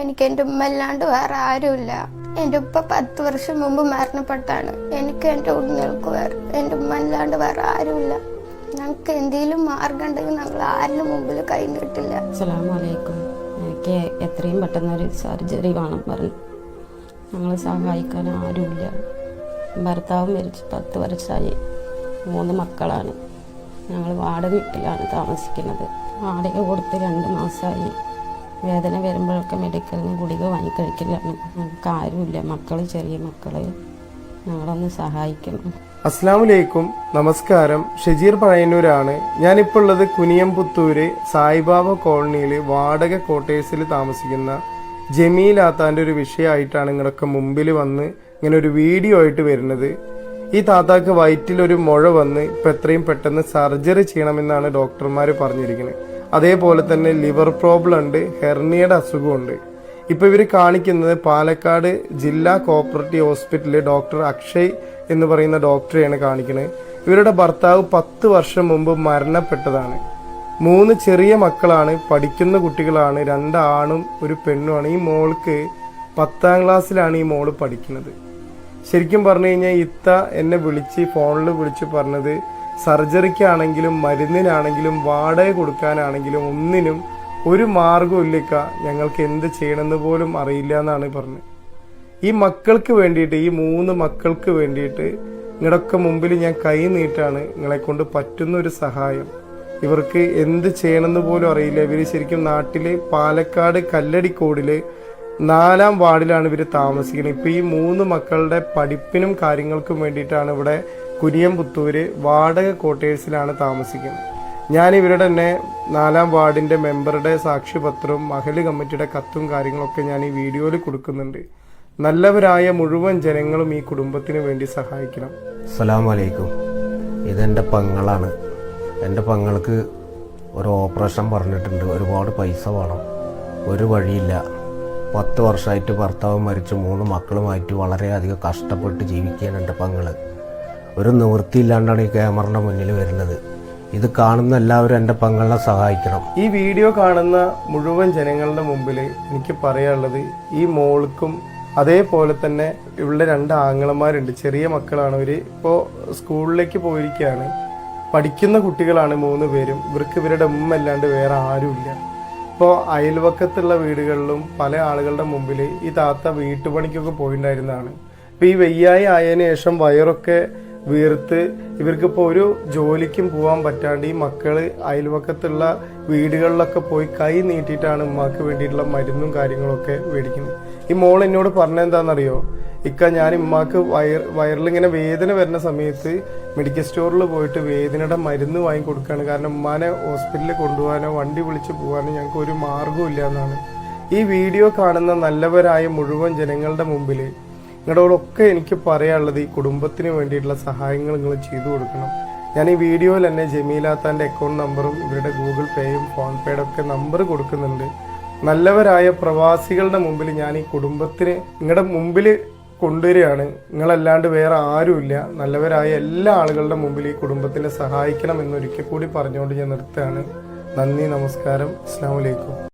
എനിക്ക് എൻ്റെ ഉമ്മ അല്ലാണ്ട് വേറെ ആരുമില്ല. എൻ്റെ ഉപ്പ 10 വർഷം മുമ്പ് മരണപ്പെട്ടാണ്. എനിക്ക് എൻ്റെ ഉണ്ണികൾക്ക് എൻ്റെ ഉമ്മ അല്ലാണ്ട് വേറെ ആരുമില്ല. ഞങ്ങൾക്ക് എന്തെങ്കിലും മാർഗം ഉണ്ടെങ്കിൽ ഞങ്ങൾ ആരുടെ മുമ്പിൽ കൈ നീട്ടില്ല. അസ്സലാമു അലൈക്കും. എനിക്ക് എത്രയും പെട്ടെന്നൊരു സർജറി വേണം പറഞ്ഞു. ഞങ്ങൾ സഹായിക്കാൻ ആരുമില്ല. ഭർത്താവ് മരിച്ച് 10 വർഷമായി. 3 മക്കളാണ്. ഞങ്ങൾ വാടക വീട്ടിലാണ് താമസിക്കുന്നത്. വാടക കൊടുത്ത് 2 മാസമായി. വേദന വരുമ്പോഴൊക്കെ മെഡിക്കലിന് ഗുളിക വാങ്ങിക്കഴിക്കലാണ്. ഞങ്ങൾക്ക് ആരുമില്ല. മക്കൾ, ചെറിയ മക്കൾ, ഞങ്ങളൊന്ന് സഹായിക്കണം. അസ്സലാമു അലൈക്കും, നമസ്കാരം. ഷജീർ പഴയന്നൂരാണ്. ഞാനിപ്പോൾ ഉള്ളത് കുനിയമ്പുത്തൂര് സായിബാബ കോളനിയിൽ വാടക ക്വാർട്ടേഴ്സിൽ താമസിക്കുന്ന ജമീലാത്താൻ്റെ ഒരു വിഷയമായിട്ടാണ് നിങ്ങളൊക്കെ മുമ്പിൽ വന്ന് ഇങ്ങനെ ഒരു വീഡിയോ ആയിട്ട് വരുന്നത്. ഈ താത്താക്ക് വയറ്റിലൊരു മുഴ വന്ന് ഇപ്പം എത്രയും പെട്ടെന്ന് സർജറി ചെയ്യണമെന്നാണ് ഡോക്ടർമാർ പറഞ്ഞിരിക്കുന്നത്. അതേപോലെ തന്നെ ലിവർ പ്രോബ്ലം ഉണ്ട്, ഹെർണിയയുടെ അസുഖമുണ്ട്. ഇപ്പം ഇവർ കാണിക്കുന്നത് പാലക്കാട് ജില്ലാ കോപ്പറേറ്റീവ് ഹോസ്പിറ്റലിൽ ഡോക്ടർ അക്ഷയ് എന്ന് പറയുന്ന ഡോക്ടറെയാണ് കാണിക്കുന്നത്. ഇവരുടെ ഭർത്താവ് 10 വർഷം മുമ്പ് മരണപ്പെട്ടതാണ്. 3 ചെറിയ മക്കളാണ്, പഠിക്കുന്ന കുട്ടികളാണ്. 2 ആണും 1 പെണ്ണുമാണ്. ഈ മോൾക്ക് 10ാം ക്ലാസ്സിലാണ് ഈ മോള് പഠിക്കുന്നത്. ശരിക്കും പറഞ്ഞു കഴിഞ്ഞാൽ ഇത്ത എന്നെ ഫോണിൽ വിളിച്ച് പറഞ്ഞത് സർജറിക്കാണെങ്കിലും മരുന്നിനാണെങ്കിലും വാടക കൊടുക്കാനാണെങ്കിലും ഒന്നിനും ഒരു മാർഗവും ഇല്ലിക്ക, ഞങ്ങൾക്ക് എന്ത് ചെയ്യണമെന്ന് പോലും അറിയില്ല എന്നാണ് പറഞ്ഞത്. ഈ മക്കൾക്ക് വേണ്ടിയിട്ട്, ഈ 3 മക്കൾക്ക് വേണ്ടിയിട്ട് നിങ്ങളൊക്കെ മുമ്പിൽ ഞാൻ കൈ നീട്ടാണ്. നിങ്ങളെ കൊണ്ട് പറ്റുന്ന ഒരു സഹായം. ഇവർക്ക് എന്ത് ചെയ്യണമെന്ന് പോലും അറിയില്ല. ഇവർ ശരിക്കും നാട്ടില് പാലക്കാട് കല്ലടിക്കോടില് 4ാം വാർഡിലാണ് ഇവർ താമസിക്കുന്നത്. ഇപ്പം ഈ 3 മക്കളുടെ പഠിപ്പിനും കാര്യങ്ങൾക്കും വേണ്ടിയിട്ടാണ് ഇവിടെ കുനിയമ്പുത്തൂര് വാടക ക്വാർട്ടേഴ്സിലാണ് താമസിക്കുന്നത്. ഞാൻ ഇവരുടെ തന്നെ 4ാം വാർഡിന്റെ മെമ്പറുടെ സാക്ഷ്യപത്രവും മഹല് കമ്മിറ്റിയുടെ കത്തും കാര്യങ്ങളൊക്കെ ഞാൻ ഈ വീഡിയോയിൽ കൊടുക്കുന്നുണ്ട്. നല്ലവരായ മുഴുവൻ ജനങ്ങളും ഈ കുടുംബത്തിന് വേണ്ടി സഹായിക്കണം. അസ്സലാമു അലൈക്കും. ഇതെൻ്റെ പെങ്ങളാണ്. എൻ്റെ പെങ്ങൾക്ക് ഒരു ഓപ്പറേഷൻ പറഞ്ഞിട്ടുണ്ട്. ഒരുപാട് പൈസ വേണം. ഒരു വഴിയില്ല. 10 വർഷമായിട്ട് ഭർത്താവ് മരിച്ച് 3 മക്കളുമായിട്ട് വളരെയധികം കഷ്ടപ്പെട്ട് ജീവിക്കുകയാണ് എൻ്റെ പെങ്ങള്. ഒരു നിവൃത്തിയില്ലാണ്ടാണ് ഈ ക്യാമറയുടെ മുന്നിൽ വരുന്നത്. ഇത് കാണുന്ന എല്ലാവരും എൻ്റെ പെങ്ങളെ സഹായിക്കണം. ഈ വീഡിയോ കാണുന്ന മുഴുവൻ ജനങ്ങളുടെ മുമ്പിൽ എനിക്ക് പറയാനുള്ളത്, ഈ മോൾക്കും അതേപോലെ തന്നെ ഇവിടെ 2 ആങ്ങളമാരുണ്ട്. ചെറിയ മക്കളാണ്. ഇവർ ഇപ്പോൾ സ്കൂളിലേക്ക് പോയിരിക്കുകയാണ്. പഠിക്കുന്ന കുട്ടികളാണ് 3 പേരും. ഇവർക്ക് ഇവരുടെ ഉമ്മ അല്ലാണ്ട് വേറെ ആരുമില്ല. ഇപ്പോൾ അയൽവക്കത്തുള്ള വീടുകളിലും പല ആളുകളുടെ മുമ്പിൽ ഈ താത്ത വീട്ടുപണിക്കൊക്കെ പോയിട്ടുണ്ടായിരുന്നതാണ്. ഇപ്പോൾ ഈ വെയ്യായി ആയതിനു ശേഷം വയറൊക്കെ വീർത്ത് ഇവർക്കിപ്പോൾ ഒരു ജോലിക്കും പോകാൻ പറ്റാണ്ട് ഈ മക്കള് അയൽവക്കത്തുള്ള വീടുകളിലൊക്കെ പോയി കൈ നീട്ടിയിട്ടാണ് ഉമ്മാക്ക് വേണ്ടിയിട്ടുള്ള മരുന്നും കാര്യങ്ങളൊക്കെ മേടിക്കുന്നത്. ഈ മോൾ എന്നോട് പറഞ്ഞെന്താണെന്നറിയോ, ഇക്ക ഞാൻ ഉമ്മാക്ക് വയറിലിങ്ങനെ വേദന വരുന്ന സമയത്ത് മെഡിക്കൽ സ്റ്റോറിൽ പോയിട്ട് വേദനയുടെ മരുന്ന് വാങ്ങി കൊടുക്കുകയാണ്. കാരണം ഉമ്മാനെ ഹോസ്പിറ്റലിൽ കൊണ്ടുപോകാനോ വണ്ടി വിളിച്ച് പോകാനോ ഞങ്ങൾക്ക് ഒരു മാർഗ്ഗവും ഇല്ല എന്നാണ്. ഈ വീഡിയോ കാണുന്ന നല്ലവരായ മുഴുവൻ ജനങ്ങളുടെ മുമ്പിൽ നിങ്ങളോടൊക്കെ എനിക്ക് പറയാനുള്ളത്, ഈ കുടുംബത്തിന് വേണ്ടിയിട്ടുള്ള സഹായങ്ങൾ നിങ്ങൾ ചെയ്തു കൊടുക്കണം. ഞാൻ ഈ വീഡിയോയിൽ തന്നെ ജമീലാത്താൻ്റെ അക്കൗണ്ട് നമ്പറും ഇവരുടെ ഗൂഗിൾ പേയും ഫോൺ പേയുടെ ഒക്കെ നമ്പർ കൊടുക്കുന്നുണ്ട്. നല്ലവരായ പ്രവാസികളുടെ മുമ്പിൽ ഞാൻ ഈ കുടുംബത്തിന് നിങ്ങളുടെ മുമ്പിൽ കൊണ്ടുവരികയാണ്. നിങ്ങളല്ലാണ്ട് വേറെ ആരുമില്ല. നല്ലവരായ എല്ലാ ആളുകളുടെ മുമ്പിൽ ഈ കുടുംബത്തിനെ സഹായിക്കണം എന്നൊരിക്കൽ കൂടി പറഞ്ഞുകൊണ്ട് ഞാൻ നിർത്തുകയാണ്. നന്ദി, നമസ്കാരം. അസ്സലാമു അലൈക്കും.